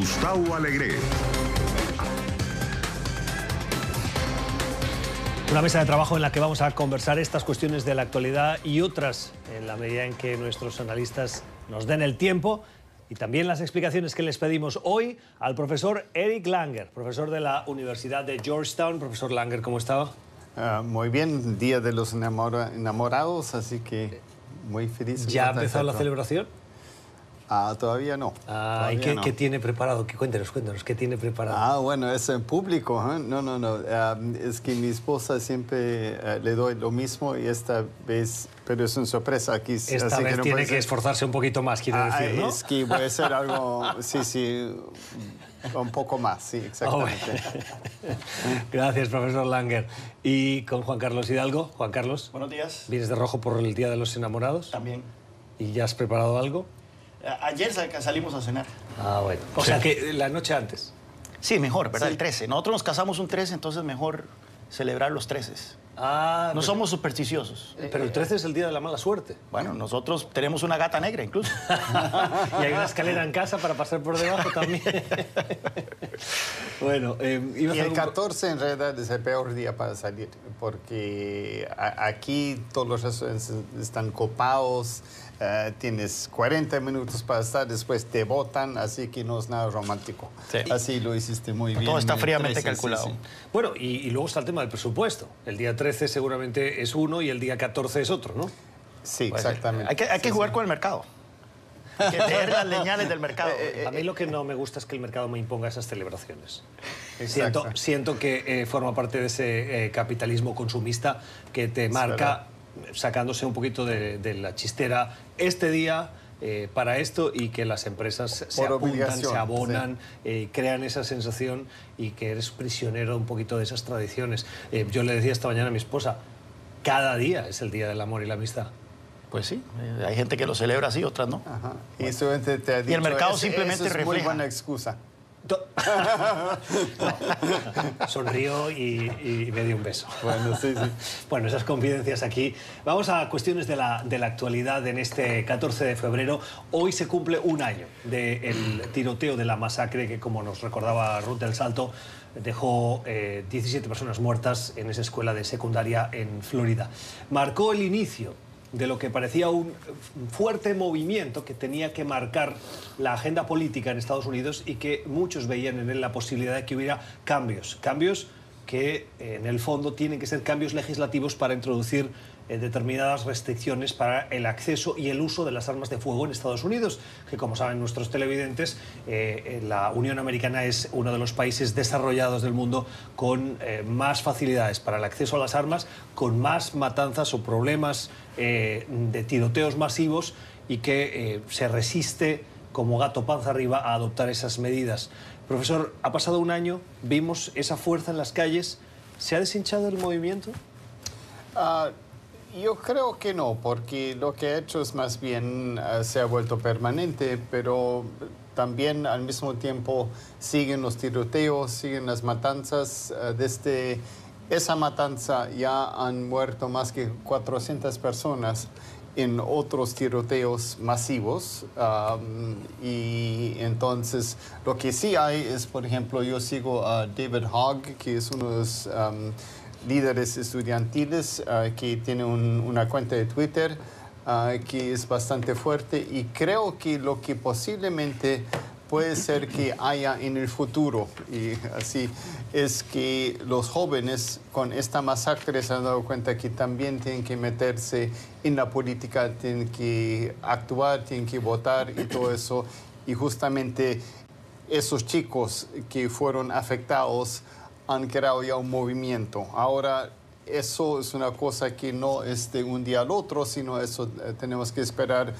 Gustavo Alegre. Una mesa de trabajo en la que vamos a conversar estas cuestiones de la actualidad y otras en la medida en que nuestros analistas nos den el tiempo y también las explicaciones que les pedimos hoy al profesor Eric Langer, profesor de la Universidad de Georgetown. Profesor Langer, ¿cómo está? Muy bien, Día de los Enamorados, así que muy feliz. ¿Ya ha empezado la celebración? Todavía no. ¿Y qué tiene preparado? Cuéntenos, ¿qué tiene preparado? Bueno, es en público, ¿eh? No. Es que mi esposa siempre le doy lo mismo y esta vez, pero es una sorpresa aquí. Esta así vez que no tiene que esforzarse un poquito más, quiere decir, ¿no? Es que voy a hacer algo, sí, un poco más, sí, exactamente. Gracias, profesor Langer. ¿Y con Juan Carlos Hidalgo? Juan Carlos. Buenos días. ¿Vienes de rojo por el Día de los Enamorados? También. ¿Y ya has preparado algo? Ayer salimos a cenar. Bueno. O sea que la noche antes. Sí, mejor, ¿verdad? Sí. El 13. Nosotros nos casamos un 13, entonces mejor celebrar los 13. No somos supersticiosos. Pero el 13 es el día de la mala suerte. Bueno, nosotros tenemos una gata negra incluso. Y hay una escalera en casa para pasar por debajo también. Bueno, y el 14 en realidad es el peor día para salir, porque aquí todos los restaurantes están copados, tienes 40 minutos para estar, después te botan, así que no es nada romántico. Sí. Así lo hiciste muy bien. Todo está fríamente calculado. Sí. Bueno, y luego está el tema del presupuesto. El día 13 seguramente es uno y el día 14 es otro, ¿no? Sí, exactamente. Hay que jugar con el mercado. Hay que leer las señales del mercado. A mí lo que no me gusta es que el mercado me imponga esas celebraciones. Siento que forma parte de ese capitalismo consumista que te marca sacándose un poquito de la chistera este día para esto, y que las empresas se apuntan, se abonan, crean esa sensación y que eres prisionero un poquito de esas tradiciones. Yo le decía esta mañana a mi esposa, cada día es el Día del Amor y la Amistad. Pues sí, hay gente que lo celebra así, otras no. Ajá. Bueno. Y el mercado simplemente es refleja. Muy buena excusa. Sonrió y me dio un beso. Bueno, sí. Bueno, esas confidencias aquí. Vamos a cuestiones de la actualidad en este 14 de febrero. Hoy se cumple un año del tiroteo, de la masacre que, como nos recordaba Ruth del Salto, dejó 17 personas muertas en esa escuela de secundaria en Florida. Marcó el inicio de lo que parecía un fuerte movimiento que tenía que marcar la agenda política en Estados Unidos y que muchos veían en él la posibilidad de que hubiera cambios que en el fondo tienen que ser cambios legislativos para introducir determinadas restricciones para el acceso y el uso de las armas de fuego en Estados Unidos, que, como saben nuestros televidentes, la Unión Americana es uno de los países desarrollados del mundo con más facilidades para el acceso a las armas, con más matanzas o problemas de tiroteos masivos, y que se resiste como gato panza arriba a adoptar esas medidas. Profesor, ha pasado un año, vimos esa fuerza en las calles. ¿Se ha deshinchado el movimiento? Yo creo que no, porque lo que ha hecho es más bien se ha vuelto permanente, pero también al mismo tiempo siguen los tiroteos, siguen las matanzas. Desde esa matanza ya han muerto más que 400 personas en otros tiroteos masivos, y entonces lo que sí hay es, por ejemplo, yo sigo a David Hogg, que es uno de los líderes estudiantiles, que tiene una cuenta de Twitter que es bastante fuerte, y creo que lo que posiblemente puede ser que haya en el futuro, y así es que los jóvenes con esta masacre se han dado cuenta que también tienen que meterse en la política, tienen que actuar, tienen que votar y todo eso, y justamente esos chicos que fueron afectados han creado ya un movimiento. Ahora, eso es una cosa que no es de un día al otro, sino eso tenemos que esperar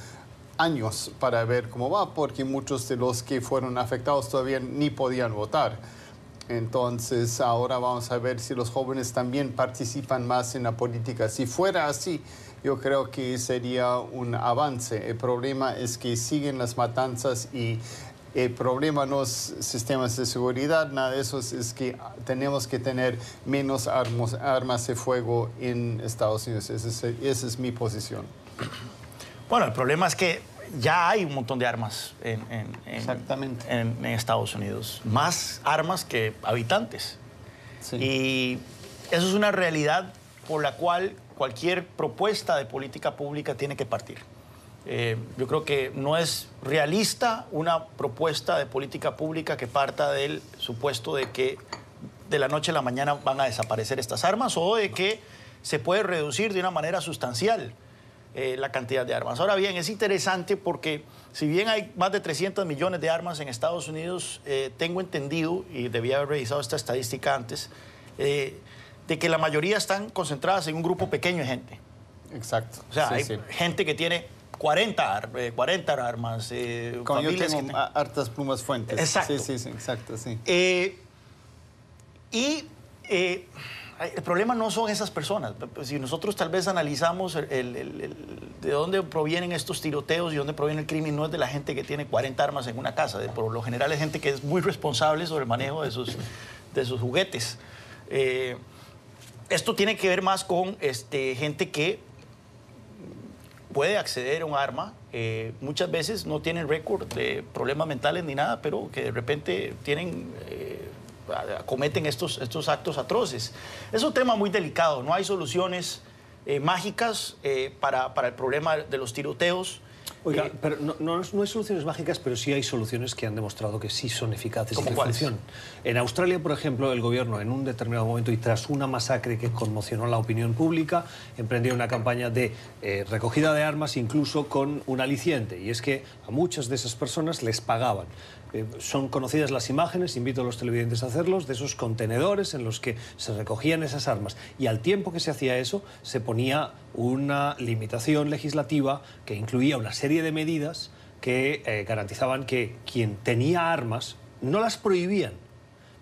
años para ver cómo va, porque muchos de los que fueron afectados todavía ni podían votar. Entonces, ahora vamos a ver si los jóvenes también participan más en la política. Si fuera así, yo creo que sería un avance. El problema es que siguen las matanzas, y el problema no es sistemas de seguridad, nada de eso, es que tenemos que tener menos armas de fuego en Esa es mi posición. Bueno, el problema es que ya hay un montón de armas Exactamente. en Estados Unidos, más armas que habitantes. Sí. Y eso es una realidad por la cual cualquier propuesta de política pública tiene que partir. Yo creo que no es realista una propuesta de política pública que parta del supuesto de que de la noche a la mañana van a desaparecer estas armas o de que se puede reducir de una manera sustancial la cantidad de armas. Ahora bien, es interesante porque si bien hay más de 300 millones de armas en Estados Unidos, tengo entendido, y debía haber revisado esta estadística antes, de que la mayoría están concentradas en un grupo pequeño de gente. Exacto. O sea, hay gente que tiene 40 armas. Como yo tengo hartas plumas fuentes. Exacto. Sí, exacto, sí. El problema no son esas personas. Si nosotros tal vez analizamos de dónde provienen estos tiroteos y dónde proviene el crimen, no es de la gente que tiene 40 armas en una casa. Por lo general es gente que es muy responsable sobre el manejo de sus juguetes. Esto tiene que ver más con gente que puede acceder a un arma. Muchas veces no tienen récord de problemas mentales ni nada, pero que de repente cometen estos actos atroces. Es un tema muy delicado. No hay soluciones mágicas para el problema de los tiroteos. Oiga, pero no hay soluciones mágicas, pero sí hay soluciones que han demostrado que sí son eficaces y que funcionan. En Australia, por ejemplo, el gobierno en un determinado momento y tras una masacre que conmocionó la opinión pública, emprendió una campaña de recogida de armas, incluso con un aliciente, y es que a muchas de esas personas les pagaban. Son conocidas las imágenes, invito a los televidentes a hacerlos, de esos contenedores en los que se recogían esas armas. Y al tiempo que se hacía eso, se ponía una limitación legislativa que incluía una serie de medidas que garantizaban que quien tenía armas, no las prohibían,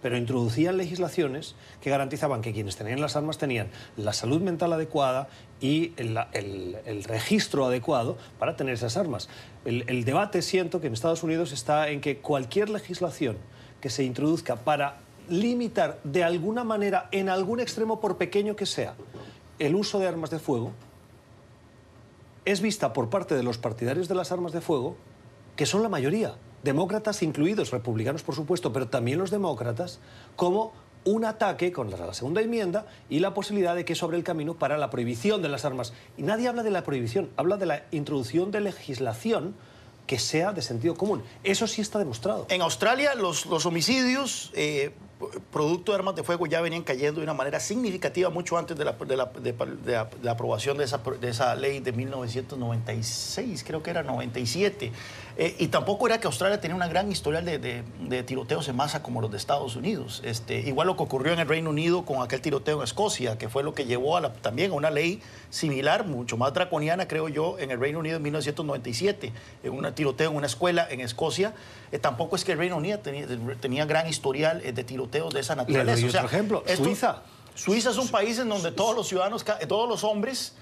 pero introducían legislaciones que garantizaban que quienes tenían las armas tenían la salud mental adecuada y el registro adecuado para tener esas armas. El debate, siento que en Estados Unidos está en que cualquier legislación que se introduzca para limitar de alguna manera, en algún extremo, por pequeño que sea, el uso de armas de fuego, es vista por parte de los partidarios de las armas de fuego, que son la mayoría, demócratas incluidos, republicanos por supuesto, pero también los demócratas, como un ataque contra la segunda enmienda y la posibilidad de que eso abra el camino para la prohibición de las armas. Y nadie habla de la prohibición, habla de la introducción de legislación que sea de sentido común. Eso sí está demostrado. En Australia los homicidios producto de armas de fuego ya venían cayendo de una manera significativa mucho antes de la aprobación de esa ley de 1996, creo que era 97. Y tampoco era que Australia tenía una gran historial de tiroteos en masa como los de Estados Unidos. Igual lo que ocurrió en el Reino Unido con aquel tiroteo en Escocia, que fue lo que llevó también a una ley similar, mucho más draconiana, creo yo, en el Reino Unido en 1997, en un tiroteo en una escuela en Escocia. Tampoco es que el Reino Unido tenía gran historial de tiroteos de esa naturaleza. Le doy otro ejemplo, Suiza. Suiza es un país en donde todos los ciudadanos, todos los hombres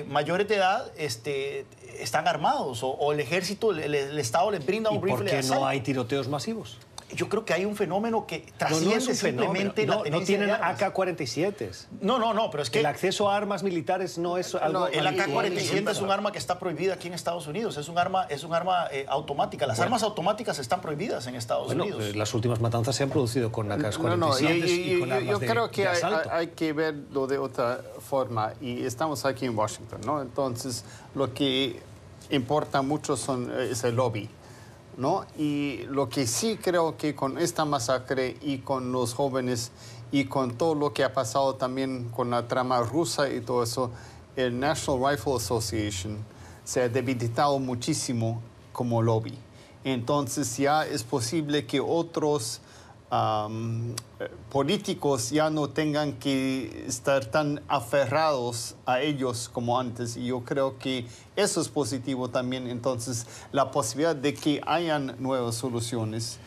mayores de edad están armados o el ejército, el Estado les brinda un rifle de asalto. ¿Y por qué no hay tiroteos masivos? Yo creo que hay un fenómeno que trasciende simplemente la tenencia no tienen de armas. AK-47. No, pero es que... El acceso a armas militares no es algo... El AK-47 es un arma que está prohibida aquí en Estados Unidos. Es un arma automática. Las armas automáticas están prohibidas en Estados Unidos. Las últimas matanzas se han producido con AK-47 y con armas de asalto. Yo creo que hay que verlo de otra forma. Y estamos aquí en Washington, ¿no? Entonces, lo que importa mucho es el lobby, ¿no? Y lo que sí creo que con esta masacre y con los jóvenes y con todo lo que ha pasado también con la trama rusa y todo eso, el National Rifle Association se ha debilitado muchísimo como lobby. Entonces ya es posible que otros políticos ya no tengan que estar tan aferrados a ellos como antes, y yo creo que eso es positivo también. Entonces la posibilidad de que hayan nuevas soluciones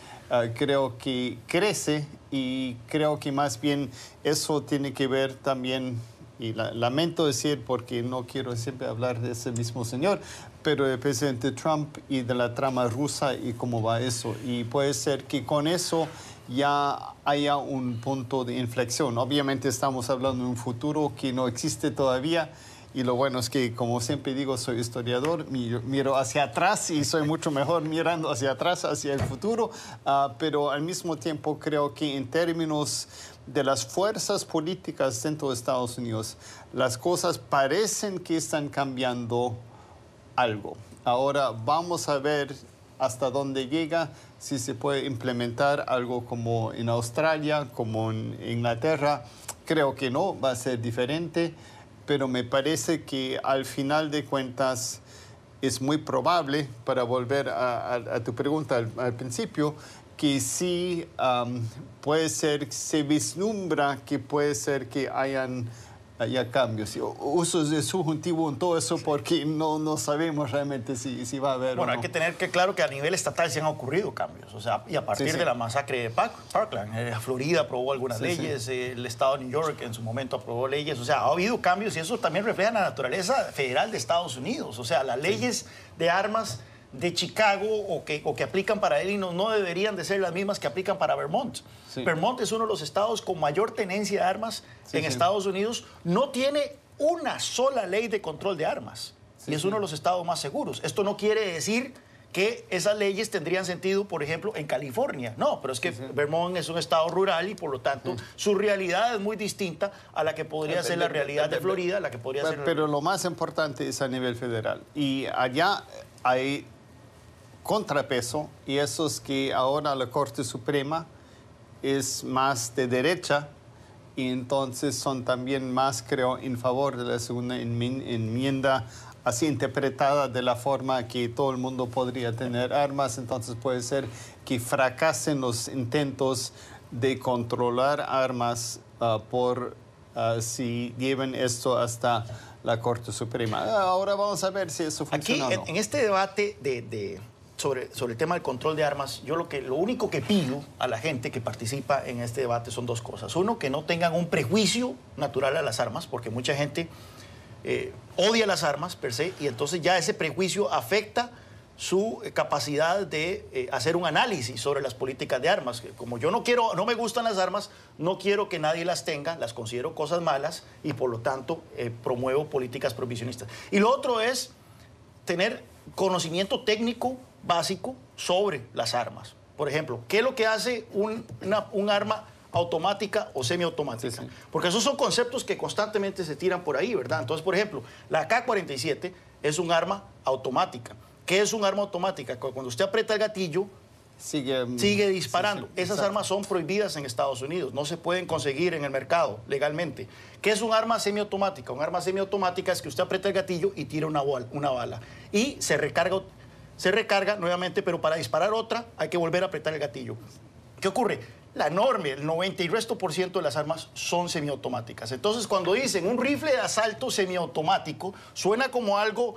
creo que crece, y creo que más bien eso tiene que ver también, y lamento decir porque no quiero siempre hablar de ese mismo señor, pero del presidente Trump y de la trama rusa y cómo va eso, y puede ser que con eso ya haya un punto de inflexión. Obviamente estamos hablando de un futuro que no existe todavía, Y lo bueno es que, como siempre digo, soy historiador, miro hacia atrás y soy mucho mejor mirando hacia atrás, hacia el futuro, pero al mismo tiempo creo que en términos de las fuerzas políticas dentro de Estados Unidos, las cosas parecen que están cambiando algo. Ahora vamos a ver hasta dónde llega, si se puede implementar algo como en Australia, como en Inglaterra. Creo que no, va a ser diferente, pero me parece que al final de cuentas es muy probable, para volver a tu pregunta al principio, que sí puede ser, se vislumbra que puede ser que haya cambios. Usos de subjuntivo en todo eso porque no sabemos realmente si va a haber. Bueno, o no. hay que tener claro que a nivel estatal se han ocurrido cambios. O sea, y a partir de la masacre de Parkland, Florida aprobó algunas leyes, el estado de New York en su momento aprobó leyes. O sea, ha habido cambios y eso también refleja la naturaleza federal de Estados Unidos. O sea, las leyes de armas de Chicago o que aplican para Illinois no deberían de ser las mismas que aplican para Vermont. Sí. Vermont es uno de los estados con mayor tenencia de armas en Estados Unidos. No tiene una sola ley de control de armas y es uno de los estados más seguros. Esto no quiere decir que esas leyes tendrían sentido, por ejemplo, en California. No, pero es que Vermont es un estado rural y, por lo tanto, su realidad es muy distinta a la que podría ser la realidad de Florida, la que podría ser... Pero lo más importante es a nivel federal. Y allá hay contrapeso, y eso es que ahora la Corte Suprema es más de derecha, y entonces son también más, creo, en favor de la segunda enmienda, así interpretada de la forma que todo el mundo podría tener armas. Entonces puede ser que fracasen los intentos de controlar armas si lleven esto hasta la Corte Suprema. Ahora vamos a ver si eso funciona o no. En este debate sobre el tema del control de armas, yo lo único que pido a la gente que participa en este debate son dos cosas. Uno, que no tengan un prejuicio natural a las armas, porque mucha gente odia las armas per se, y entonces ya ese prejuicio afecta su capacidad de hacer un análisis sobre las políticas de armas. Como yo no me gustan las armas, no quiero que nadie las tenga, las considero cosas malas y por lo tanto promuevo políticas prohibicionistas. Y lo otro es tener conocimiento técnico básico sobre las armas. Por ejemplo, ¿qué es lo que hace un arma automática o semiautomática? Porque esos son conceptos que constantemente se tiran por ahí, ¿verdad? Entonces, por ejemplo, la AK-47 es un arma automática. ¿Qué es un arma automática? Cuando usted aprieta el gatillo, sigue disparando. Esas armas son prohibidas en Estados Unidos, no se pueden conseguir en el mercado legalmente. ¿Qué es un arma semiautomática? Un arma semiautomática es que usted aprieta el gatillo y tira una bala. Y se recarga nuevamente, pero para disparar otra hay que volver a apretar el gatillo. ¿Qué ocurre? El 90% y resto de las armas son semiautomáticas. Entonces, cuando dicen un rifle de asalto semiautomático, suena como algo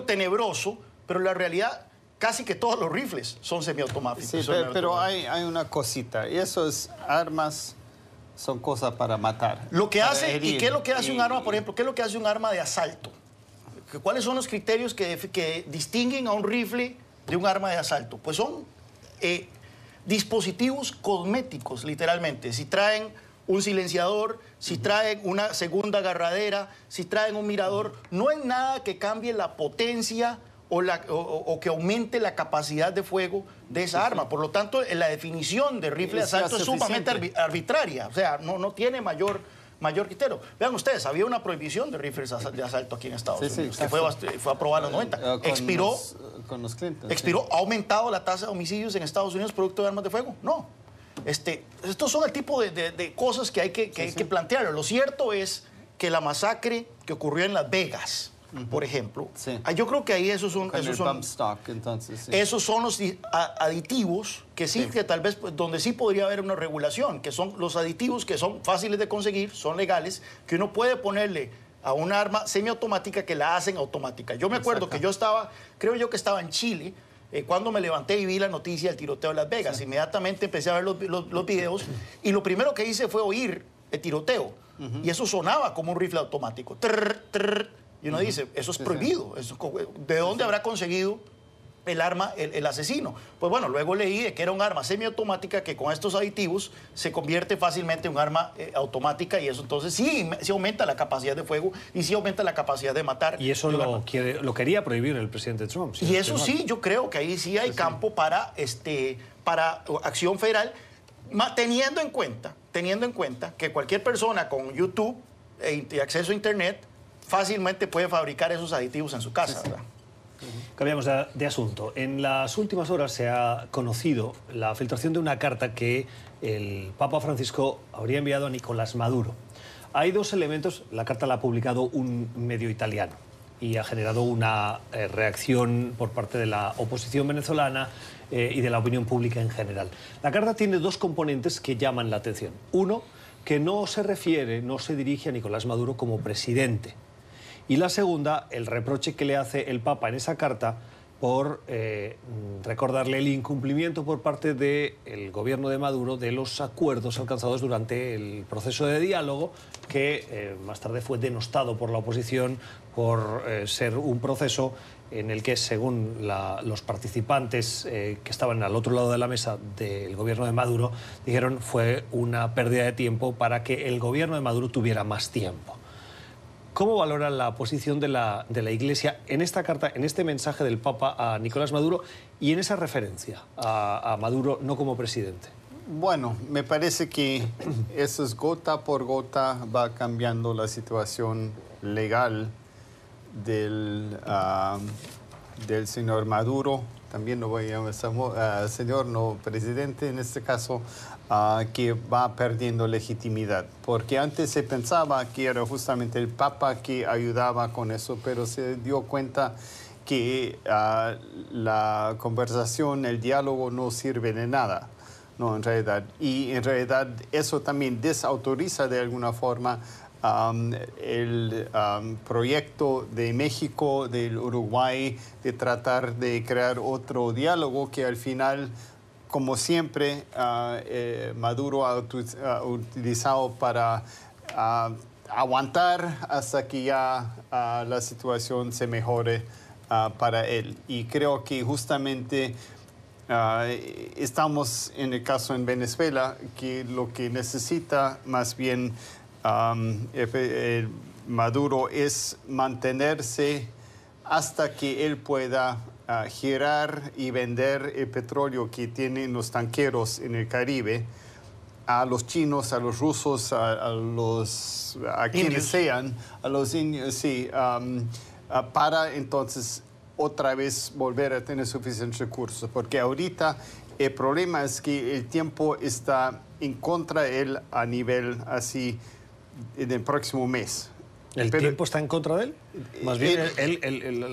tenebroso, pero la realidad, casi que todos los rifles son semiautomáticos. Sí, pero hay una cosita, y eso es armas, son cosas para matar. Lo que hace, ¿y qué es lo que hace un arma, por ejemplo? ¿Qué es lo que hace un arma de asalto? ¿Cuáles son los criterios que distinguen a un rifle de un arma de asalto? Pues son dispositivos cosméticos, literalmente. Si traen un silenciador, si traen una segunda agarradera, si traen un mirador, no hay nada que cambie la potencia o que aumente la capacidad de fuego de esa arma. Por lo tanto, la definición de rifle de asalto es sumamente arbitraria. O sea, no tiene mayor criterio. Vean ustedes, había una prohibición de rifles de asalto aquí en Estados Unidos, que fue aprobada en los 90. Expiró, ¿ha aumentado la tasa de homicidios en Estados Unidos producto de armas de fuego? No. Estos son el tipo de cosas que hay que plantear. Lo cierto es que la masacre que ocurrió en Las Vegas, por ejemplo, yo creo que ahí esos son los aditivos que sí, que tal vez donde sí podría haber una regulación, que son los aditivos que son fáciles de conseguir, son legales, que uno puede ponerle a un arma semiautomática que la hacen automática. Yo me acuerdo que creo yo que estaba en Chile, cuando me levanté y vi la noticia del tiroteo de Las Vegas. Inmediatamente empecé a ver los videos y lo primero que hice fue oír el tiroteo. Y eso sonaba como un rifle automático. Trrr, trrr. Y uno dice, eso es prohibido. ¿De dónde habrá conseguido el arma, el asesino. Pues bueno, luego leí de que era un arma semiautomática que con estos aditivos se convierte fácilmente en un arma automática, y eso entonces sí aumenta la capacidad de fuego y sí aumenta la capacidad de matar. Y eso lo quería prohibir el presidente Trump. Y eso sí, yo creo que ahí sí hay campo para acción federal, teniendo en cuenta que cualquier persona con YouTube y acceso a Internet fácilmente puede fabricar esos aditivos en su casa, ¿verdad? Cambiamos de asunto. En las últimas horas se ha conocido la filtración de una carta que el Papa Francisco habría enviado a Nicolás Maduro. Hay dos elementos. La carta la ha publicado un medio italiano y ha generado una reacción por parte de la oposición venezolana y de la opinión pública en general. La carta tiene dos componentes que llaman la atención. Uno, que no se dirige a Nicolás Maduro como presidente. Y la segunda, el reproche que le hace el Papa en esa carta por recordarle el incumplimiento por parte del gobierno de Maduro de los acuerdos alcanzados durante el proceso de diálogo, que más tarde fue denostado por la oposición por ser un proceso en el que, según los participantes que estaban al otro lado de la mesa del gobierno de Maduro, dijeron fue una pérdida de tiempo para que el gobierno de Maduro tuviera más tiempo. ¿Cómo valora la posición de la Iglesia en esta carta, en este mensaje del Papa a Nicolás Maduro y en esa referencia a Maduro no como presidente? Bueno, me parece que eso es gota por gota va cambiando la situación legal del señor Maduro. También no voy a llamar señor, no presidente en este caso, que va perdiendo legitimidad. Porque antes se pensaba que era justamente el Papa que ayudaba con eso, pero se dio cuenta que la conversación, el diálogo no sirve de nada, no, en realidad. Y en realidad eso también desautoriza de alguna forma el proyecto de México, del Uruguay, de tratar de crear otro diálogo que al final, como siempre, Maduro ha utilizado para aguantar hasta que ya la situación se mejore para él. Y creo que justamente estamos en el caso en Venezuela, que lo que necesita más bien Maduro es mantenerse hasta que él pueda girar y vender el petróleo que tienen los tanqueros en el Caribe a los chinos, a los rusos, a quienes sean, a los indios, sí, para entonces otra vez volver a tener suficientes recursos. Porque ahorita el problema es que el tiempo está en contra de él a nivel así en el próximo mes. ¿El tiempo está en contra de él? Más bien,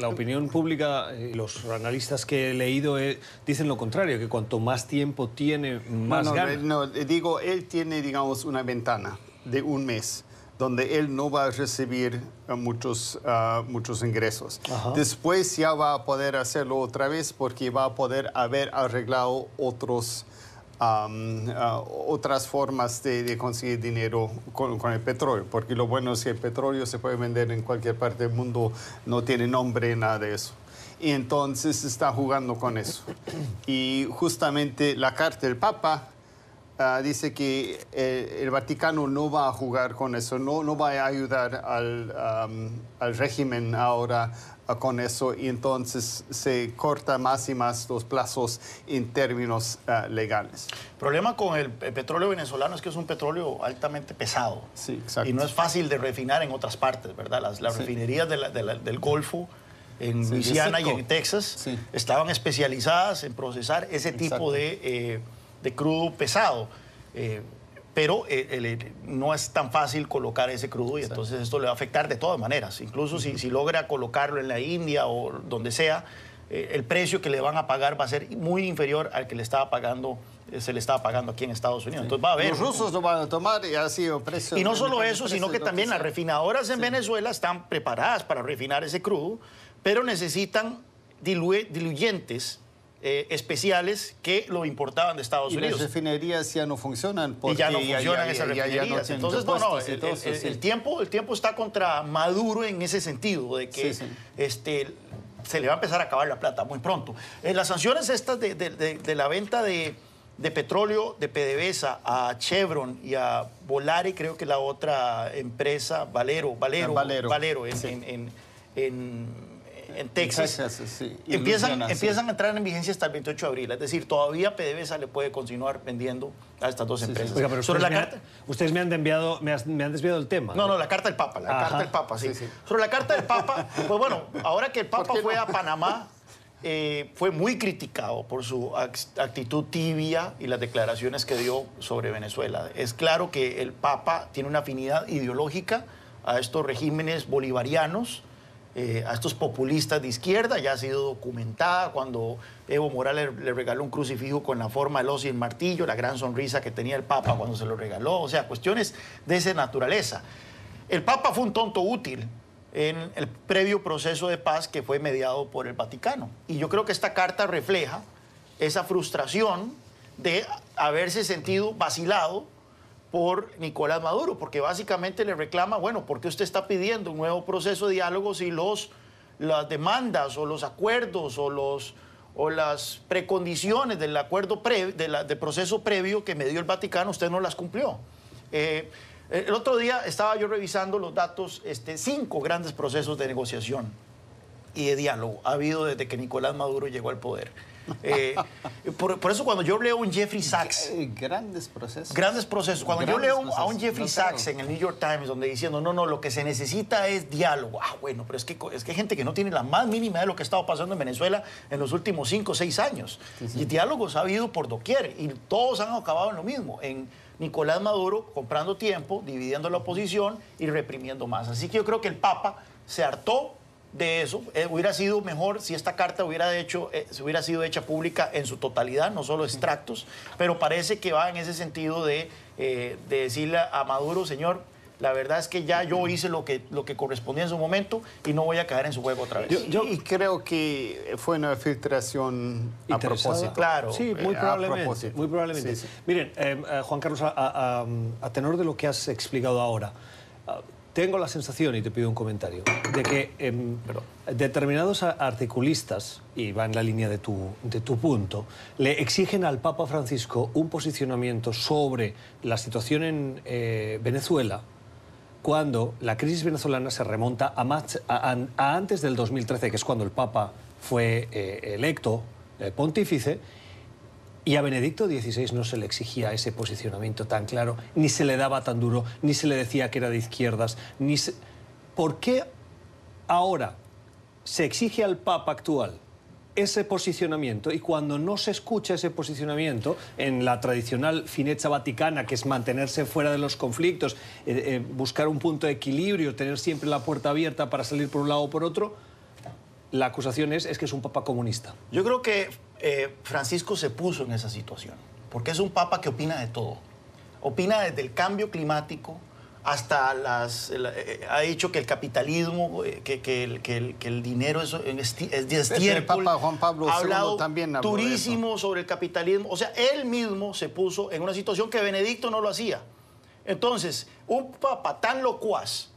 la opinión pública, los analistas que he leído dicen lo contrario, que cuanto más tiempo tiene, más gana. No, digo, él tiene, digamos, una ventana de un mes donde él no va a recibir muchos ingresos. Ajá. Después ya va a poder hacerlo otra vez porque va a poder haber arreglado otras formas de conseguir dinero con el petróleo, porque lo bueno es que el petróleo se puede vender en cualquier parte del mundo, no tiene nombre, nada de eso. Y entonces está jugando con eso. Y justamente la carta del Papa dice que el Vaticano no va a jugar con eso, no va a ayudar al régimen ahora con eso, y entonces se corta más y más los plazos en términos legales. El problema con el petróleo venezolano es que es un petróleo altamente pesado. Sí, exacto. Y no es fácil de refinar en otras partes, ¿verdad? Las refinerías del Golfo, en Luisiana y en Texas, estaban especializadas en procesar ese tipo de crudo pesado. Pero no es tan fácil colocar ese crudo, y entonces esto le va a afectar de todas maneras. Incluso si logra colocarlo en la India o donde sea, el precio que le van a pagar va a ser muy inferior al que se le estaba pagando aquí en Estados Unidos. Entonces va a haber... Los rusos lo van a tomar y así el precio... Y no solo eso, sino que también las refinadoras en Venezuela están preparadas para refinar ese crudo, pero necesitan diluyentes especiales que lo importaban de Estados Unidos. Y las refinerías ya no funcionan porque y ya no funcionan esas refinerías. Entonces, el tiempo está contra Maduro en ese sentido, de que se le va a empezar a acabar la plata muy pronto. Las sanciones estas de la venta de petróleo de PDVSA a Chevron y a Volare, creo que la otra empresa, Valero en Texas, sí. empiezan a entrar en vigencia hasta el 28 de abril. Es decir, todavía PDVSA le puede continuar vendiendo a estas dos empresas. Oiga, pero ustedes me han desviado el tema. No, la carta del Papa, carta del Papa, sí. Sobre la carta del Papa, pues bueno, ahora que el Papa fue a Panamá, fue muy criticado por su actitud tibia y las declaraciones que dio sobre Venezuela. Es claro que el Papa tiene una afinidad ideológica a estos regímenes bolivarianos, a estos populistas de izquierda. Ya ha sido documentada cuando Evo Morales le regaló un crucifijo con la forma del hoz y el martillo, la gran sonrisa que tenía el Papa cuando se lo regaló, o sea, cuestiones de esa naturaleza. El Papa fue un tonto útil en el previo proceso de paz que fue mediado por el Vaticano. Y yo creo que esta carta refleja esa frustración de haberse sentido vacilado por Nicolás Maduro, porque básicamente le reclama, bueno, ¿por qué usted está pidiendo un nuevo proceso de diálogo si las demandas o los acuerdos o las precondiciones del acuerdo del proceso previo que me dio el Vaticano, usted no las cumplió? El otro día estaba yo revisando los datos, 5 grandes procesos de negociación y de diálogo ha habido desde que Nicolás Maduro llegó al poder. Por eso cuando yo leo un Jeffrey Sachs... Grandes procesos. Grandes procesos. Cuando yo leo a un Jeffrey Sachs en el New York Times donde diciendo, no, lo que se necesita es diálogo. Bueno, pero es que hay gente que no tiene la más mínima de lo que ha estado pasando en Venezuela en los últimos 5 o 6 años. Sí. Y diálogos ha habido por doquier y todos han acabado en lo mismo. En Nicolás Maduro comprando tiempo, dividiendo la oposición y reprimiendo más. Así que yo creo que el Papa se hartó de eso. Hubiera sido mejor si esta carta se hubiera sido hecha pública en su totalidad, no solo extractos, pero parece que va en ese sentido de decirle a Maduro, señor, la verdad es que ya yo hice lo que correspondía en su momento y no voy a caer en su juego otra vez. Y creo que fue una filtración a propósito. Claro. Sí, muy probablemente. Muy probablemente. Sí. Miren, Juan Carlos, a tenor de lo que has explicado ahora, tengo la sensación, y te pido un comentario, de que determinados articulistas, y va en la línea de tu punto, le exigen al Papa Francisco un posicionamiento sobre la situación en Venezuela cuando la crisis venezolana se remonta a antes del 2013, que es cuando el Papa fue electo pontífice. Y a Benedicto XVI no se le exigía ese posicionamiento tan claro, ni se le daba tan duro, ni se le decía que era de izquierdas. ¿Por qué ahora se exige al Papa actual ese posicionamiento y cuando no se escucha ese posicionamiento en la tradicional finezza vaticana, que es mantenerse fuera de los conflictos, buscar un punto de equilibrio, tener siempre la puerta abierta para salir por un lado o por otro, la acusación es que es un papa comunista? Yo creo que Francisco se puso en esa situación, porque es un papa que opina de todo. Opina desde el cambio climático hasta ha dicho que el capitalismo, que el dinero es destiércol. El Papa Juan Pablo II ha hablado también durísimo sobre el capitalismo. O sea, él mismo se puso en una situación que Benedicto no lo hacía. Entonces, un papa tan locuaz,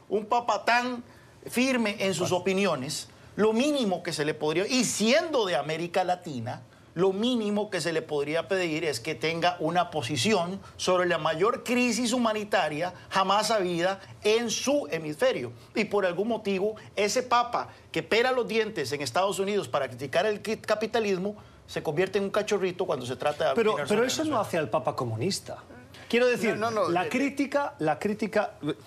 un papa tan firme en sus opiniones, lo mínimo que se le podría, y siendo de América Latina, lo mínimo que se le podría pedir es que tenga una posición sobre la mayor crisis humanitaria jamás habida en su hemisferio. Y por algún motivo, ese papa que pela los dientes en Estados Unidos para criticar el capitalismo, se convierte en un cachorrito cuando se trata de... Pero eso no hace al papa comunista. Quiero decir, la crítica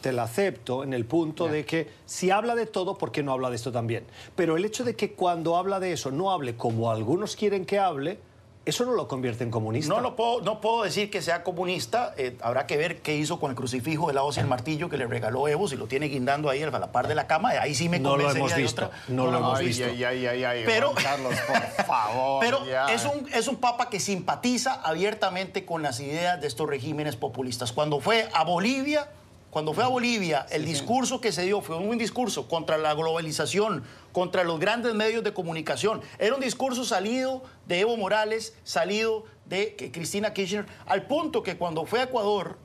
te la acepto en el punto de que si habla de todo, ¿por qué no habla de esto también? Pero el hecho de que cuando habla de eso no hable como algunos quieren que hable, eso no lo convierte en comunista. No puedo decir que sea comunista. Habrá que ver qué hizo con el crucifijo de la hoz y el martillo que le regaló Evo, si lo tiene guindando ahí a la par de la cama. Ahí sí me convencería. No lo hemos visto. No lo hemos visto. Pero, Carlos, por favor. Pero es un papa que simpatiza abiertamente con las ideas de estos regímenes populistas. Cuando fue a Bolivia, el discurso que se dio fue un discurso contra la globalización, contra los grandes medios de comunicación. Era un discurso salido de Evo Morales, salido de Cristina Kirchner, al punto que cuando fue a Ecuador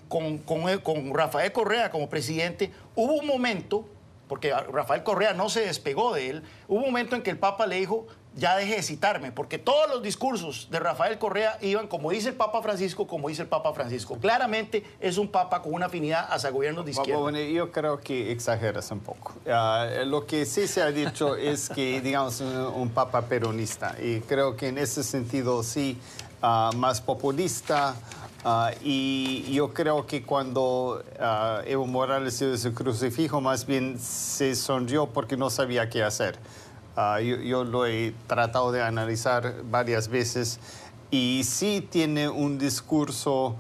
con Rafael Correa como presidente, hubo un momento porque Rafael Correa no se despegó de él, hubo un momento en que el Papa le dijo, ya deje de citarme, porque todos los discursos de Rafael Correa iban, como dice el Papa Francisco, como dice el Papa Francisco. Claramente es un Papa con una afinidad hacia gobiernos de izquierda. Bueno, yo creo que exageras un poco. Lo que sí se ha dicho es que, digamos, un Papa peronista, y creo que en ese sentido sí, más populista. Y yo creo que cuando Evo Morales dio su crucifijo, más bien se sonrió porque no sabía qué hacer. Yo lo he tratado de analizar varias veces y sí tiene un discurso,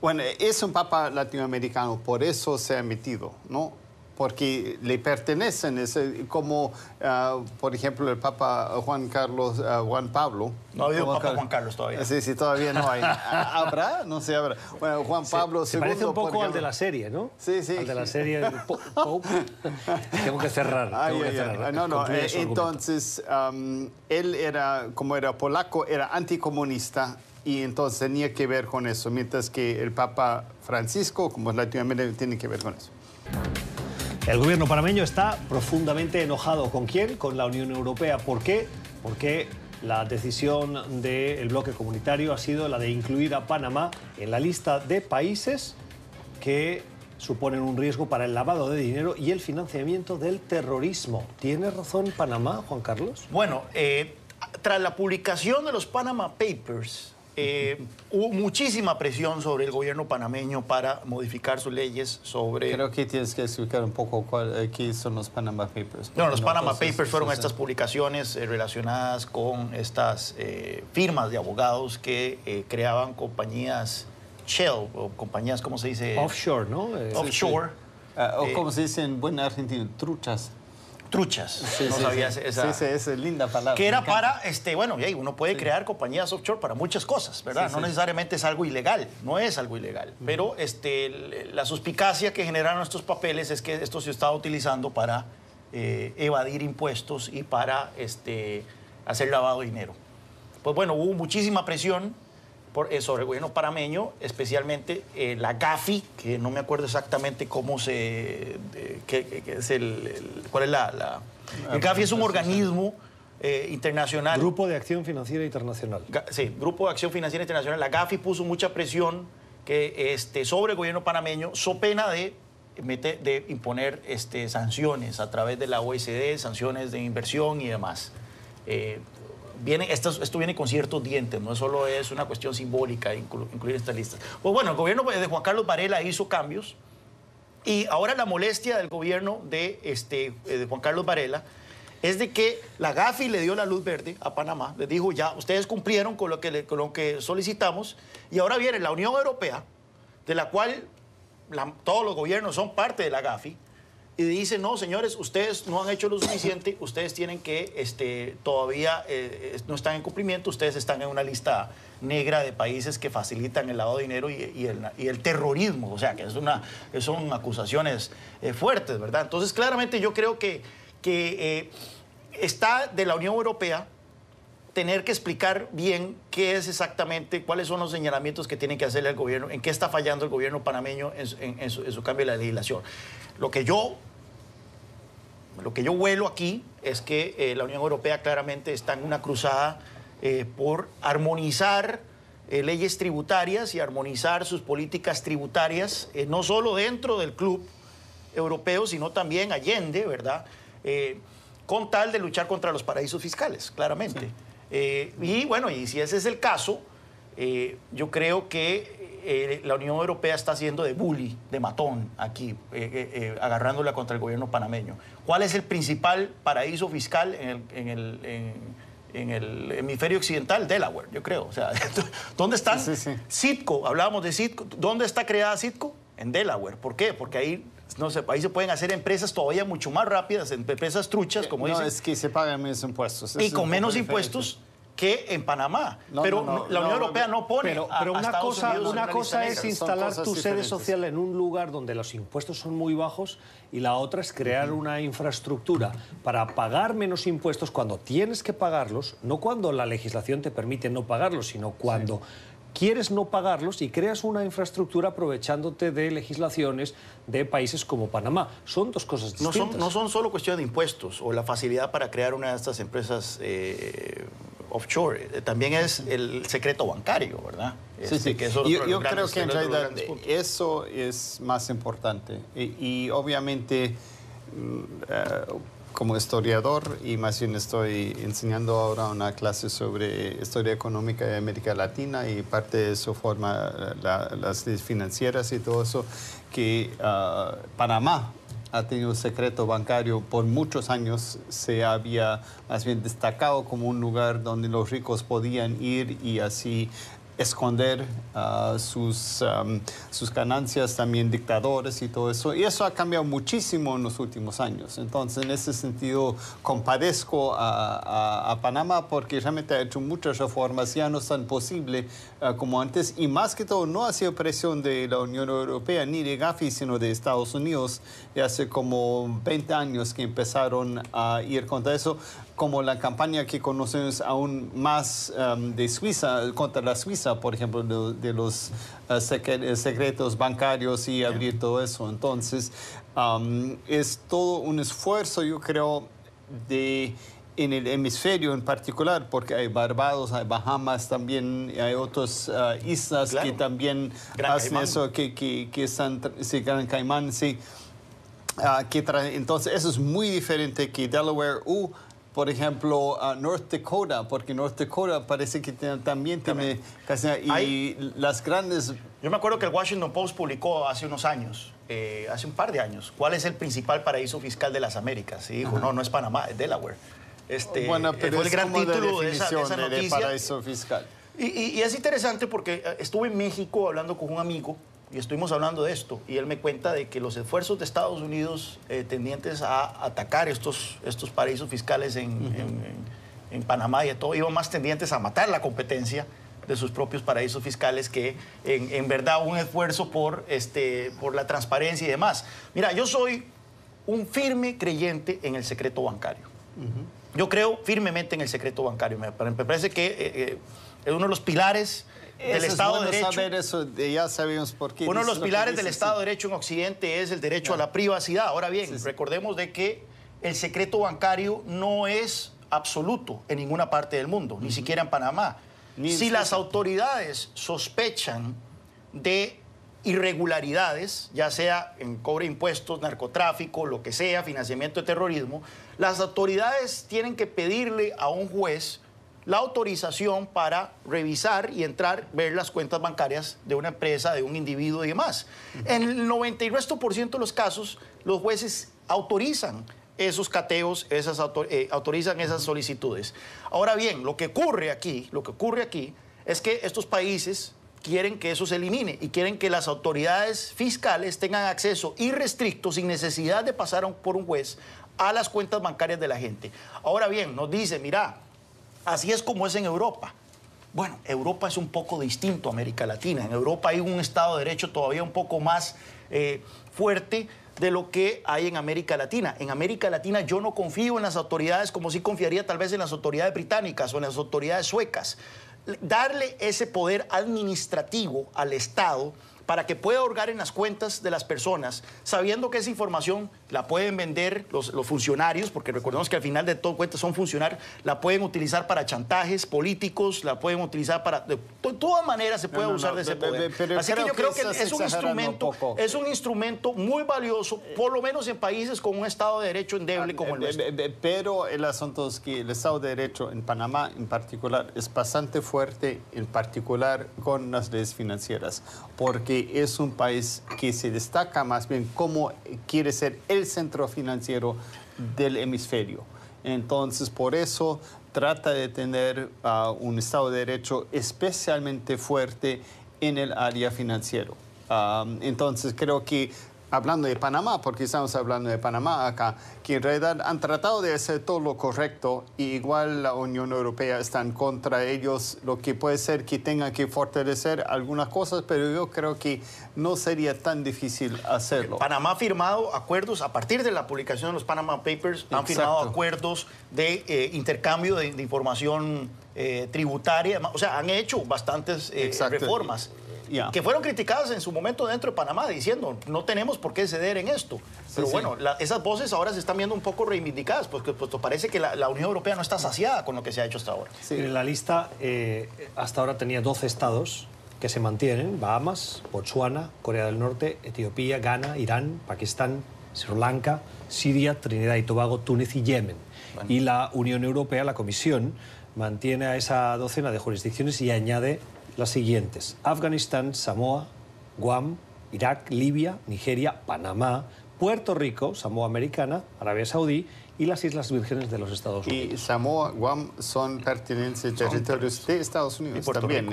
bueno, es un papa latinoamericano, por eso se ha metido, ¿no? Porque le pertenecen, como por ejemplo el Papa Juan Pablo. No ha habido Papa Juan Carlos todavía. Sí, todavía no hay. ¿Habrá? No sé, habrá. Bueno, Juan Pablo II. Se parece un poco al de la serie, ¿no? Sí. Al de la serie Pope. Tengo que cerrar. No. Entonces, él era, como era polaco, era anticomunista y entonces tenía que ver con eso, mientras que el Papa Francisco, como es latinoamericano, tiene que ver con eso. El gobierno panameño está profundamente enojado. ¿Con quién? Con la Unión Europea. ¿Por qué? Porque la decisión del bloque comunitario ha sido la de incluir a Panamá en la lista de países que suponen un riesgo para el lavado de dinero y el financiamiento del terrorismo. ¿Tiene razón Panamá, Juan Carlos? Bueno, tras la publicación de los Panama Papers, hubo muchísima presión sobre el gobierno panameño para modificar sus leyes sobre... Creo que tienes que explicar un poco qué son los Panama Papers. No, los Panama Papers fueron estas publicaciones relacionadas con estas firmas de abogados que creaban compañías shell, o compañías, ¿cómo se dice? Offshore, ¿no? Offshore. O como se dice en buen argentino, truchas. Truchas. No sabías esa. Sí, esa es linda palabra. Que era para, bueno, uno puede crear compañías offshore para muchas cosas, ¿verdad? No necesariamente es algo ilegal, no es algo ilegal. Pero la suspicacia que generaron estos papeles es que esto se estaba utilizando para evadir impuestos y para hacer lavado de dinero. Pues bueno, hubo muchísima presión sobre el gobierno panameño, especialmente la GAFI, que no me acuerdo exactamente cómo cuál es el GAFI es un organismo internacional. Grupo de Acción Financiera Internacional. Sí, Grupo de Acción Financiera Internacional. La GAFI puso mucha presión sobre el gobierno panameño, so pena de imponer sanciones a través de la OECD, sanciones de inversión y demás. Esto viene con ciertos dientes, no solo es una cuestión simbólica incluir estas listas. Pues bueno, el gobierno de Juan Carlos Varela hizo cambios y ahora la molestia del gobierno de Juan Carlos Varela es de que la GAFI le dio la luz verde a Panamá, les dijo ya, ustedes cumplieron con lo que solicitamos y ahora viene la Unión Europea, de la cual todos los gobiernos son parte de la GAFI, y dice, no, señores, ustedes no han hecho lo suficiente, ustedes tienen que, todavía no están en cumplimiento, ustedes están en una lista negra de países que facilitan el lavado de dinero y el terrorismo, o sea, que son acusaciones fuertes, ¿verdad? Entonces, claramente yo creo que está de la Unión Europea tener que explicar bien qué es exactamente, cuáles son los señalamientos que tiene que hacerle al gobierno, en qué está fallando el gobierno panameño en su cambio de la legislación. Lo que yo huelo aquí es que la Unión Europea claramente está en una cruzada por armonizar leyes tributarias y armonizar sus políticas tributarias, no solo dentro del club europeo, sino también allende, ¿verdad? Con tal de luchar contra los paraísos fiscales, claramente. Sí. Y bueno, y si ese es el caso, yo creo que la Unión Europea está haciendo de bully, de matón aquí, agarrándola contra el gobierno panameño. ¿Cuál es el principal paraíso fiscal en el hemisferio occidental? Delaware, yo creo. O sea, ¿dónde están? Citco, hablábamos de Citco. ¿Dónde está creada Citco? En Delaware. ¿Por qué? Porque ahí se pueden hacer empresas todavía mucho más rápidas, empresas truchas, como dicen. No, es que se pagan menos impuestos. Y con menos impuestos que en Panamá. Pero la Unión Europea no pone pero una cosa es instalar tu sede diferentes. social en un lugar donde los impuestos son muy bajos y la otra es crear una infraestructura para pagar menos impuestos cuando tienes que pagarlos, no cuando la legislación te permite no pagarlos, sino cuando quieres no pagarlos y creas una infraestructura aprovechándote de legislaciones de países como Panamá. Son dos cosas distintas. No son solo cuestiones de impuestos o la facilidad para crear una de estas empresas offshore. También es el secreto bancario, ¿verdad? Sí. Que eso yo creo que en realidad eso es más importante. Y obviamente, como historiador, y más bien estoy enseñando ahora una clase sobre historia económica de América Latina, y parte de eso forma las leyes financieras y todo eso, que Panamá ha tenido un secreto bancario por muchos años. Se había más bien destacado como un lugar donde los ricos podían ir y así esconder sus ganancias, también dictadores y todo eso. Y eso ha cambiado muchísimo en los últimos años. Entonces, en ese sentido, compadezco a Panamá porque realmente ha hecho muchas reformas, ya no es tan posible como antes. Y más que todo, no ha sido presión de la Unión Europea ni de Gafi, sino de Estados Unidos. Y hace como 20 años que empezaron a ir contra eso, como la campaña que conocemos aún más de Suiza, contra la Suiza, por ejemplo, de los secretos bancarios y abrir todo eso. Entonces, es todo un esfuerzo, yo creo, en el hemisferio en particular, porque hay Barbados, hay Bahamas también, hay otras islas que también hacen eso, que están, sí, Gran Caimán, sí. Entonces, eso es muy diferente que Delaware por ejemplo, North Dakota, porque North Dakota parece que también tiene... Y las grandes... Yo me acuerdo que el Washington Post publicó hace unos años, hace un par de años, cuál es el principal paraíso fiscal de las Américas. Y dijo, no es Panamá, es Delaware. Bueno, pero fue el gran título de esa noticia. De paraíso fiscal. Y es interesante porque estuve en México hablando con un amigo y estuvimos hablando de esto, y él me cuenta de que los esfuerzos de Estados Unidos tendientes a atacar estos paraísos fiscales en Panamá y todo, iban más tendientes a matar la competencia de sus propios paraísos fiscales que en verdad un esfuerzo por la transparencia y demás. Mira, yo soy un firme creyente en el secreto bancario. Yo creo firmemente en el secreto bancario. Me parece que es uno de los pilares del Estado de Derecho. Saber eso, ya sabemos por qué. Uno de los pilares del Estado de Derecho en Occidente es el derecho a la privacidad. Ahora bien, recordemos de que el secreto bancario no es absoluto en ninguna parte del mundo, ni siquiera en Panamá. Si las autoridades sospechan de irregularidades, ya sea en cobre de impuestos, narcotráfico, lo que sea, financiamiento de terrorismo, las autoridades tienen que pedirle a un juez la autorización para revisar y entrar, ver las cuentas bancarias de una empresa, de un individuo y demás. En el 90% de los casos, los jueces autorizan esos cateos, autorizan esas solicitudes. Ahora bien, lo que ocurre aquí es que estos países quieren que eso se elimine y quieren que las autoridades fiscales tengan acceso irrestricto, sin necesidad de pasar por un juez, a las cuentas bancarias de la gente. Ahora bien, nos dice, mira, así es como es en Europa. Bueno, Europa es un poco distinto a América Latina. En Europa hay un Estado de Derecho todavía un poco más fuerte de lo que hay en América Latina. En América Latina yo no confío en las autoridades como sí confiaría tal vez en las autoridades británicas o en las autoridades suecas. Darle ese poder administrativo al Estado para que pueda hurgar en las cuentas de las personas, sabiendo que esa información la pueden vender los funcionarios, porque recordemos que al final de todo cuentas son funcionarios, la pueden utilizar para chantajes políticos, la pueden utilizar para... De todas maneras se puede usar de ese poder. Así que yo creo que es un instrumento muy valioso, por lo menos en países con un Estado de Derecho endeble como el nuestro. Pero el asunto es que el Estado de Derecho en Panamá en particular es bastante fuerte, en particular con las leyes financieras, porque es un país que se destaca más bien como quiere ser el centro financiero del hemisferio. Entonces, por eso trata de tener un Estado de Derecho especialmente fuerte en el área financiero. Entonces, creo que hablando de Panamá, porque estamos hablando de Panamá acá, que en realidad han tratado de hacer todo lo correcto y igual la Unión Europea está en contra de ellos, lo que puede ser que tengan que fortalecer algunas cosas, pero yo creo que no sería tan difícil hacerlo. Panamá ha firmado acuerdos, a partir de la publicación de los Panama Papers, han firmado acuerdos de intercambio de información tributaria, o sea, han hecho bastantes reformas. Que fueron criticadas en su momento dentro de Panamá, diciendo, no tenemos por qué ceder en esto. Pero bueno, esas voces ahora se están viendo un poco reivindicadas, porque pues, parece que la Unión Europea no está saciada con lo que se ha hecho hasta ahora. En la lista, hasta ahora tenía 12 estados que se mantienen: Bahamas, Botsuana, Corea del Norte, Etiopía, Ghana, Irán, Pakistán, Sri Lanka, Siria, Trinidad y Tobago, Túnez y Yemen. Bueno. Y la Unión Europea, la Comisión, mantiene a esa docena de jurisdicciones y añade las siguientes: Afganistán, Samoa, Guam, Irak, Libia, Nigeria, Panamá, Puerto Rico, Samoa Americana, Arabia Saudí y las Islas Vírgenes de los Estados Unidos. Y Samoa, Guam son pertenencias territorios de Estados Unidos también.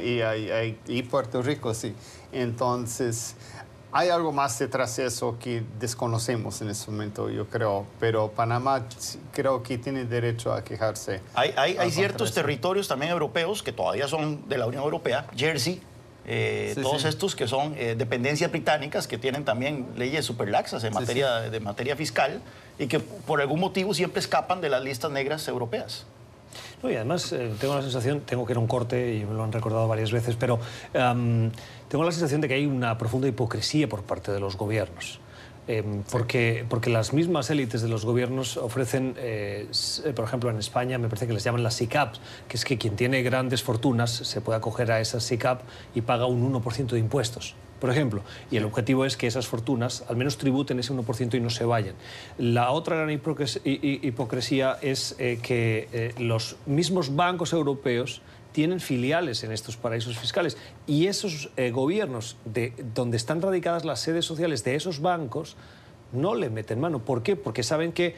Y Puerto Rico, sí. Entonces, hay algo más detrás de eso que desconocemos en este momento, yo creo. Pero Panamá creo que tiene derecho a quejarse. Hay ciertos territorios también europeos que todavía son de la Unión Europea, Jersey, todos estos que son dependencias británicas, que tienen también leyes súper laxas en materia fiscal y que por algún motivo siempre escapan de las listas negras europeas. No, y además tengo la sensación, tengo que ir a un corte y me lo han recordado varias veces, pero tengo la sensación de que hay una profunda hipocresía por parte de los gobiernos. Porque las mismas élites de los gobiernos ofrecen, por ejemplo, en España me parece que les llaman las SICAP, que es que quien tiene grandes fortunas se puede acoger a esas SICAP y paga un 1% de impuestos, por ejemplo. Y el objetivo es que esas fortunas al menos tributen ese 1% y no se vayan. La otra gran hipocresía es que los mismos bancos europeos tienen filiales en estos paraísos fiscales y esos gobiernos donde están radicadas las sedes sociales de esos bancos no le meten mano. ¿Por qué? Porque saben que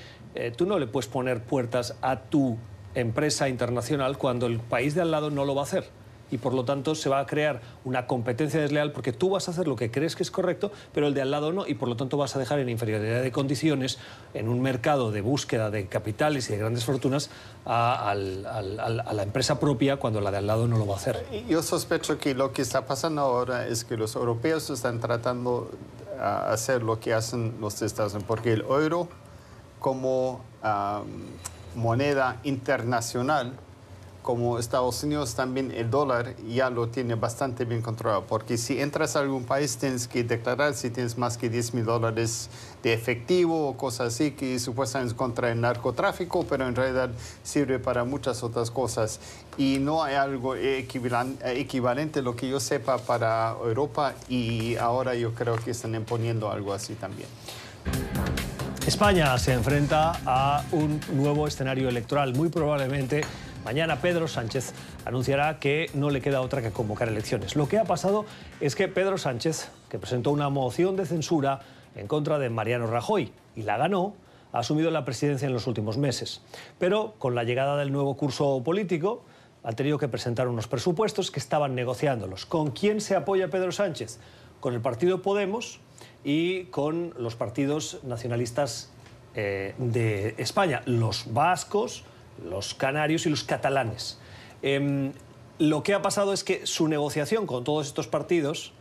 tú no le puedes poner puertas a tu empresa internacional cuando el país de al lado no lo va a hacer. Y por lo tanto se va a crear una competencia desleal porque tú vas a hacer lo que crees que es correcto, pero el de al lado no, y por lo tanto vas a dejar en inferioridad de condiciones en un mercado de búsqueda de capitales y de grandes fortunas a la empresa propia cuando la de al lado no lo va a hacer. Yo sospecho que lo que está pasando ahora es que los europeos están tratando de hacer lo que hacen los Estados Unidos, porque el euro como moneda internacional, como Estados Unidos, también el dólar ya lo tiene bastante bien controlado, porque si entras a algún país tienes que declarar si tienes más que $10,000 de efectivo o cosas así, que supuestamente es contra el narcotráfico, pero en realidad sirve para muchas otras cosas. Y no hay algo equivalente, lo que yo sepa, para Europa, y ahora yo creo que están imponiendo algo así también. España se enfrenta a un nuevo escenario electoral. Muy probablemente mañana Pedro Sánchez anunciará que no le queda otra que convocar elecciones. Lo que ha pasado es que Pedro Sánchez, que presentó una moción de censura en contra de Mariano Rajoy y la ganó, ha asumido la presidencia en los últimos meses. Pero con la llegada del nuevo curso político ha tenido que presentar unos presupuestos que estaban negociándolos. ¿Con quién se apoya Pedro Sánchez? Con el partido Podemos y con los partidos nacionalistas de España, los vascos, los canarios y los catalanes. Lo que ha pasado es que su negociación con todos estos partidos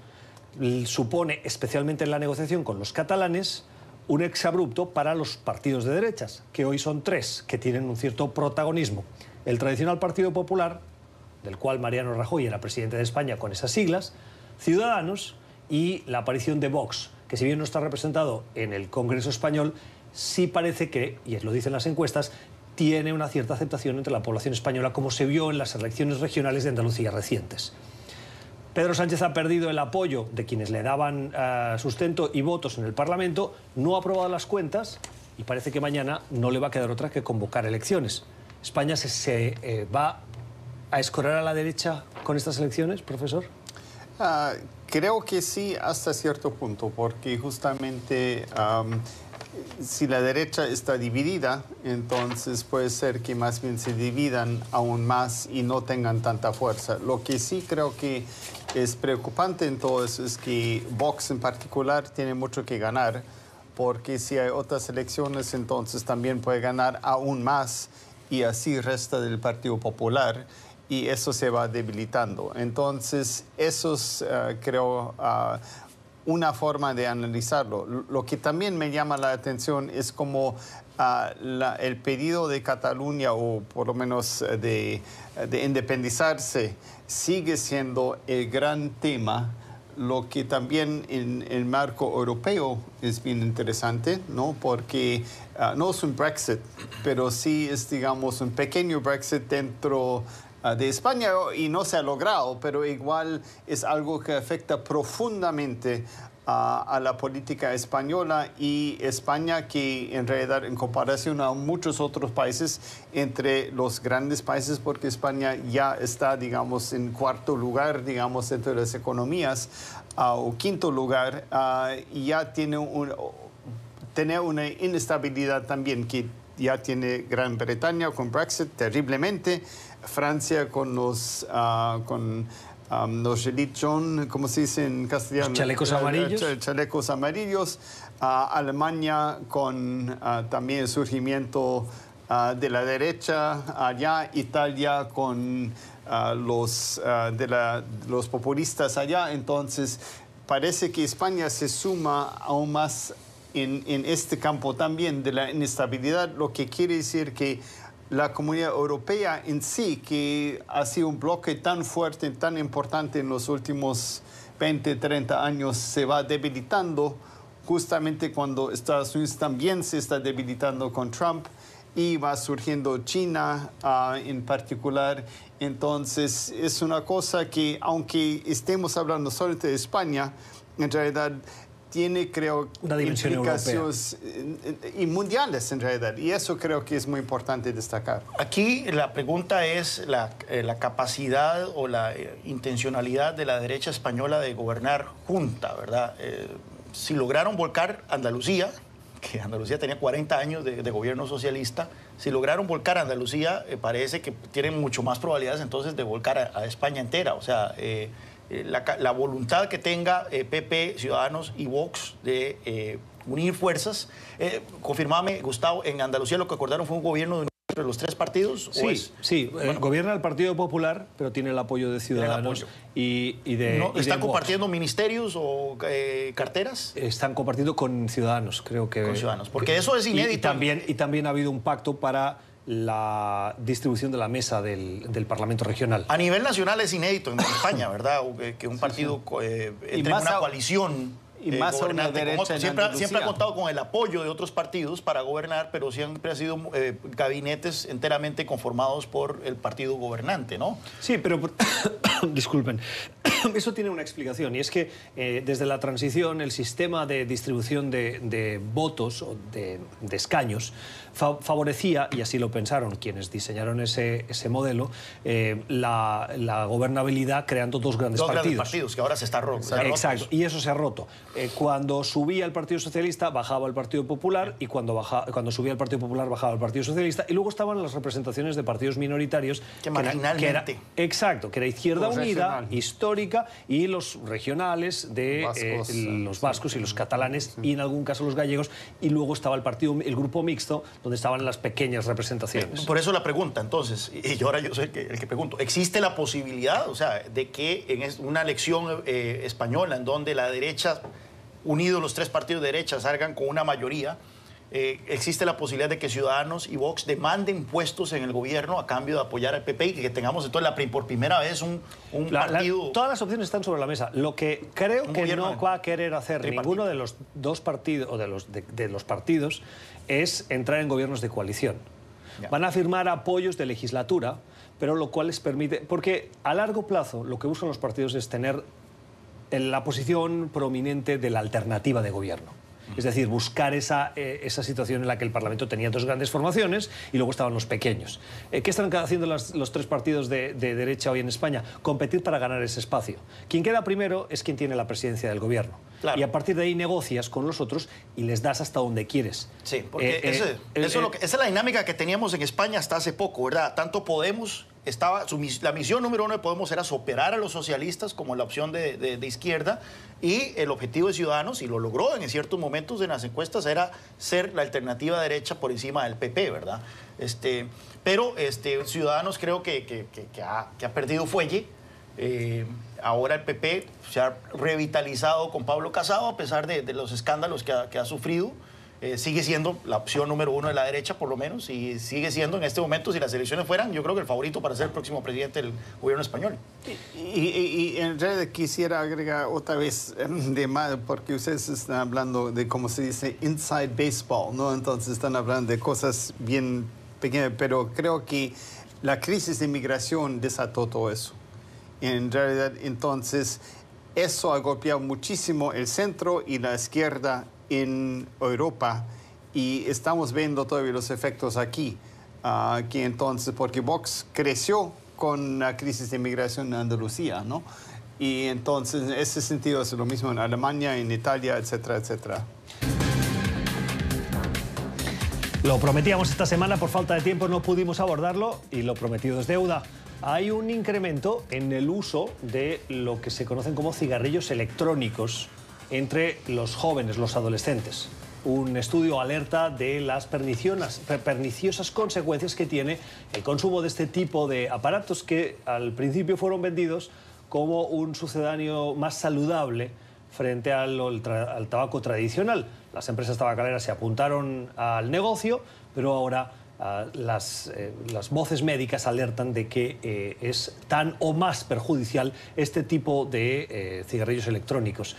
supone, especialmente en la negociación con los catalanes, un exabrupto para los partidos de derechas, que hoy son tres, que tienen un cierto protagonismo. El tradicional Partido Popular, del cual Mariano Rajoy era presidente de España con esas siglas, Ciudadanos y la aparición de Vox, que si bien no está representado en el Congreso español, sí parece que, y lo dicen las encuestas, tiene una cierta aceptación entre la población española, como se vio en las elecciones regionales de Andalucía recientes. Pedro Sánchez ha perdido el apoyo de quienes le daban sustento y votos en el Parlamento, no ha aprobado las cuentas y parece que mañana no le va a quedar otra que convocar elecciones. ¿España se va a escorar a la derecha con estas elecciones, profesor? Creo que sí, hasta cierto punto, porque justamente si la derecha está dividida, entonces puede ser que más bien se dividan aún más y no tengan tanta fuerza. Lo que sí creo que es preocupante en todo eso es que Vox en particular tiene mucho que ganar, porque si hay otras elecciones, entonces también puede ganar aún más y así resta del Partido Popular y eso se va debilitando. Entonces, eso es, creo, una forma de analizarlo. Lo que también me llama la atención es como el pedido de Cataluña, o por lo menos de independizarse, sigue siendo el gran tema. Lo que también en el marco europeo es bien interesante, ¿no? Porque no es un Brexit, pero sí es, digamos, un pequeño Brexit dentro de España, y no se ha logrado, pero igual es algo que afecta profundamente a la política española, y España, que en realidad en comparación a muchos otros países, entre los grandes países, porque España ya está, digamos, en cuarto lugar, digamos, dentro de las economías, o quinto lugar, y ya tiene una inestabilidad también que ya tiene Gran Bretaña con Brexit terriblemente, Francia con los gilets jaunes, ¿cómo se dice en castellano? Los chalecos amarillos. Chalecos amarillos. Alemania con también el surgimiento de la derecha allá. Italia con los populistas allá. Entonces, parece que España se suma aún más en este campo también de la inestabilidad, lo que quiere decir que la Comunidad Europea en sí, que ha sido un bloque tan fuerte, tan importante en los últimos 20, 30 años, se va debilitando justamente cuando Estados Unidos también se está debilitando con Trump, y va surgiendo China en particular. Entonces, es una cosa que, aunque estemos hablando solamente de España, en realidad tiene, creo, una dimensión implicaciones y mundiales en realidad, y eso creo que es muy importante destacar. Aquí la pregunta es la capacidad o la intencionalidad de la derecha española de gobernar junta, ¿verdad? Si lograron volcar Andalucía, que Andalucía tenía 40 años de gobierno socialista, si lograron volcar Andalucía, parece que tienen mucho más probabilidades entonces de volcar a España entera. O sea, la voluntad que tenga PP, Ciudadanos y Vox de unir fuerzas. Confirmame, Gustavo, en Andalucía lo que acordaron fue un gobierno de los tres partidos. Sí, bueno, gobierna el Partido Popular, pero tiene el apoyo de Ciudadanos y de ¿No, y ¿Están de compartiendo ministerios o carteras? Están compartiendo con Ciudadanos, creo que. Con Ciudadanos, porque eso es inédito. Y también ha habido un pacto para la distribución de la mesa del Parlamento regional. A nivel nacional es inédito en España, ¿verdad? Que un partido entre en una coalición. Y más a una derecha siempre ha contado con el apoyo de otros partidos para gobernar, pero siempre ha sido gabinetes enteramente conformados por el partido gobernante, ¿no? Sí, pero disculpen, eso tiene una explicación, y es que desde la transición el sistema de distribución de votos o de escaños favorecía, y así lo pensaron quienes diseñaron ese modelo, la gobernabilidad creando dos grandes partidos, que ahora se está roto. Exacto, y eso se ha roto. Cuando subía el Partido Socialista, bajaba el Partido Popular, y cuando subía el Partido Popular, bajaba el Partido Socialista, y luego estaban las representaciones de partidos minoritarios que marginalmente. Exacto, que era Izquierda Unida, histórica, y los regionales de los vascos y los catalanes, y en algún caso los gallegos, y luego estaba el grupo mixto, donde estaban las pequeñas representaciones. Por eso la pregunta, entonces, y ahora yo soy el que pregunto, ¿existe la posibilidad, o sea, de que en una elección española en donde la derecha, unidos los tres partidos de derecha, salgan con una mayoría, existe la posibilidad de que Ciudadanos y Vox demanden puestos en el gobierno a cambio de apoyar al PP, y que tengamos entonces por primera vez un partido... Todas las opciones están sobre la mesa. Lo que creo que no va a querer hacer ninguno de los dos partidos, o de los partidos, es entrar en gobiernos de coalición. Ya. Van a firmar apoyos de legislatura, pero lo cual les permite... Porque a largo plazo lo que buscan los partidos es tener la posición prominente de la alternativa de gobierno. Es decir, buscar esa situación en la que el Parlamento tenía dos grandes formaciones y luego estaban los pequeños. ¿Qué están haciendo los tres partidos de derecha hoy en España? Competir para ganar ese espacio. Quien queda primero es quien tiene la presidencia del gobierno. Claro. Y a partir de ahí negocias con los otros y les das hasta donde quieres. Sí, porque esa es la dinámica que teníamos en España hasta hace poco, ¿verdad? Tanto Podemos... la misión número uno de Podemos era superar a los socialistas como la opción de izquierda, y el objetivo de Ciudadanos, y lo logró en ciertos momentos en las encuestas, era ser la alternativa derecha por encima del PP, ¿verdad? Pero Ciudadanos creo que ha perdido fuelle. Ahora el PP se ha revitalizado con Pablo Casado a pesar de los escándalos que ha sufrido. sigue siendo la opción número uno de la derecha, por lo menos, y sigue siendo en este momento, si las elecciones fueran, yo creo que el favorito para ser el próximo presidente del gobierno español. Y en realidad quisiera agregar otra vez de más, porque ustedes están hablando de, como se dice, inside baseball, ¿no? Entonces están hablando de cosas bien pequeñas, pero creo que la crisis de migración desató todo eso. En realidad, entonces, eso ha golpeado muchísimo el centro y la izquierda en Europa, y estamos viendo todavía los efectos aquí, que entonces, porque Vox creció con la crisis de migración en Andalucía, ¿no? Y entonces, en ese sentido, es lo mismo en Alemania, en Italia, etcétera, etcétera. Lo prometíamos esta semana, por falta de tiempo no pudimos abordarlo, y lo prometido es deuda. Hay un incremento en el uso de lo que se conocen como cigarrillos electrónicos entre los jóvenes, los adolescentes. Un estudio alerta de las perniciosas consecuencias que tiene el consumo de este tipo de aparatos, que al principio fueron vendidos como un sucedáneo más saludable frente al tabaco tradicional. Las empresas tabacaleras se apuntaron al negocio, pero ahora las voces médicas alertan de que es tan o más perjudicial este tipo de cigarrillos electrónicos.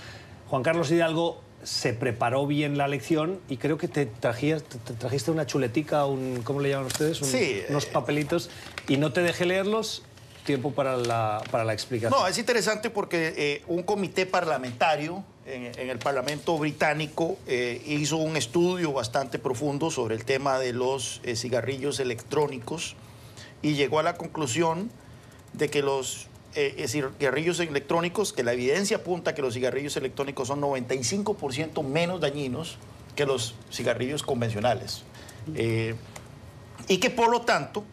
Juan Carlos Hidalgo se preparó bien la lección y creo que te trajiste una chuletica, ¿cómo le llaman ustedes? Sí. Unos papelitos, y no te dejé leerlos. Tiempo para la explicación. No, es interesante porque un comité parlamentario en el Parlamento británico hizo un estudio bastante profundo sobre el tema de los cigarrillos electrónicos y llegó a la conclusión de que los cigarrillos electrónicos, que la evidencia apunta que los cigarrillos electrónicos son 95% menos dañinos que los cigarrillos convencionales. Y que por lo tanto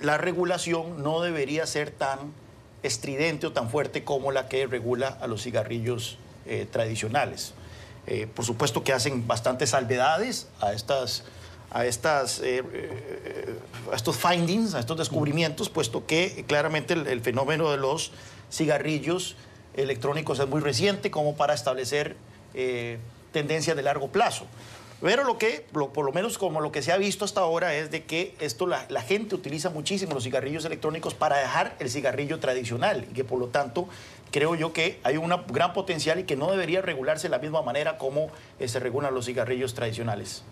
la regulación no debería ser tan estridente o tan fuerte como la que regula a los cigarrillos tradicionales. Por supuesto que hacen bastantes salvedades a estos findings, a estos descubrimientos, puesto que claramente el fenómeno de los cigarrillos electrónicos es muy reciente como para establecer tendencias de largo plazo. Pero por lo menos como lo que se ha visto hasta ahora es de que la gente utiliza muchísimo los cigarrillos electrónicos para dejar el cigarrillo tradicional, y que por lo tanto creo yo que hay un gran potencial y que no debería regularse de la misma manera como se regulan los cigarrillos tradicionales.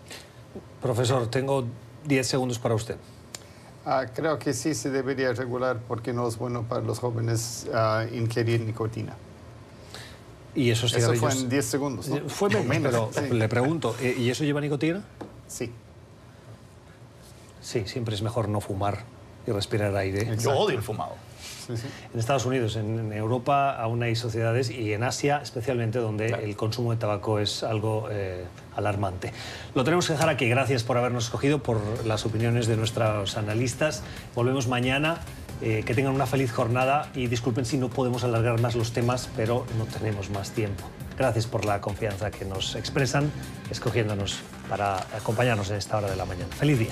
Profesor, tengo 10 segundos para usted. Creo que sí se debería regular, porque no es bueno para los jóvenes ingerir nicotina. ¿Y esos cigarrillos? Eso fue en 10 segundos, ¿no? Fue menos, pero sí. Le pregunto, ¿y eso lleva nicotina? Sí. Sí, siempre es mejor no fumar y respirar aire. Exacto. Yo odio el fumado. Sí, sí. En Estados Unidos, en Europa aún hay sociedades, y en Asia especialmente, donde claro, el consumo de tabaco es algo alarmante. Lo tenemos que dejar aquí. Gracias por habernos escogido, por las opiniones de nuestros analistas. Volvemos mañana. Que tengan una feliz jornada, y disculpen si no podemos alargar más los temas, pero no tenemos más tiempo. Gracias por la confianza que nos expresan escogiéndonos para acompañarnos en esta hora de la mañana. ¡Feliz día!